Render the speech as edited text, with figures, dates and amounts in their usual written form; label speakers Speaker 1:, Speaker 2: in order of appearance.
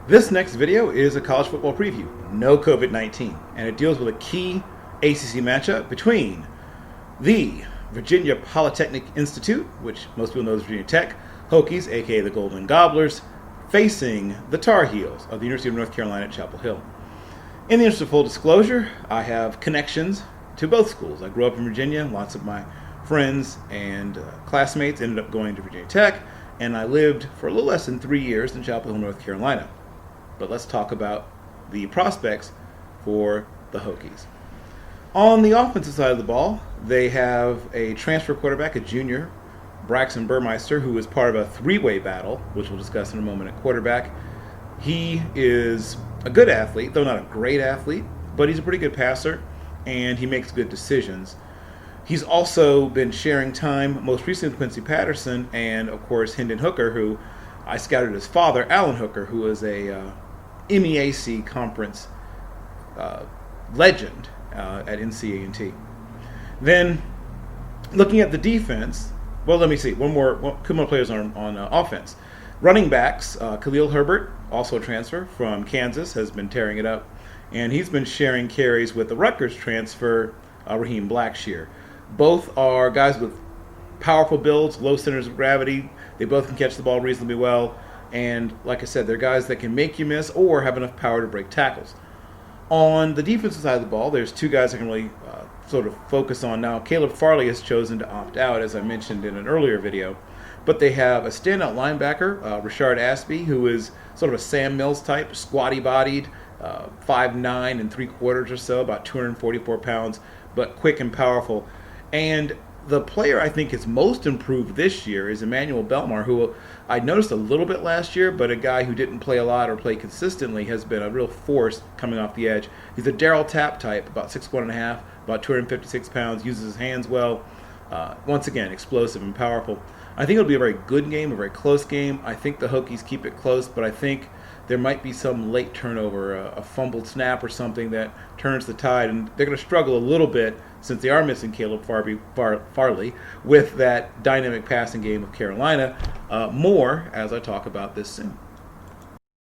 Speaker 1: This next video is a college football preview, no COVID-19, and it deals with a key ACC matchup between the Virginia Polytechnic Institute, which most people know as Virginia Tech, Hokies, aka the Golden Gobblers, facing the Tar Heels of the University of North Carolina at Chapel Hill. In the interest of full disclosure, I have connections to both schools. I grew up in Virginia. Lots of my friends and classmates ended up going to Virginia Tech, and I lived for a little less than 3 years in Chapel Hill, North Carolina. But let's talk about the prospects for the Hokies. On the offensive side of the ball, they have a transfer quarterback, a junior, Braxton Burmeister, who is part of a three-way battle, which we'll discuss in a moment at quarterback. He is a good athlete, though not a great athlete, but he's a pretty good passer, and he makes good decisions. He's also been sharing time, most recently with Quincy Patterson, and of course Hendon Hooker, who I scouted his father, Alan Hooker, who is a MEAC conference legend at NC Then, looking at the defense, well, let me see. Two more players on offense. Running backs, Khalil Herbert, also a transfer from Kansas, has been tearing it up. And he's been sharing carries with the Rutgers transfer, Raheem Blackshear. Both are guys with powerful builds, low centers of gravity. They both can catch the ball reasonably well. And like I said, they're guys that can make you miss or have enough power to break tackles. On the defensive side of the ball, there's two guys I can really sort of focus on now. Caleb Farley has chosen to opt out, as I mentioned in an earlier video. But they have a standout linebacker, Rashard Ashby, who is sort of a Sam Mills type, squatty-bodied, 5'9" and 3/4 or so, about 244 pounds, but quick and powerful. And the player I think is most improved this year is Emmanuel Belmar, who I noticed a little bit last year, but a guy who didn't play a lot or play consistently has been a real force coming off the edge. He's a Darryl Tapp type, about 6'1.5", about 256 pounds, uses his hands well. Once again, explosive and powerful. I think it'll be a very good game, a very close game. I think the Hokies keep it close, but I think there might be some late turnover, a fumbled snap or something that turns the tide, and they're going to struggle a little bit since they are missing Caleb Farley with that dynamic passing game of Carolina. More as I talk about this soon.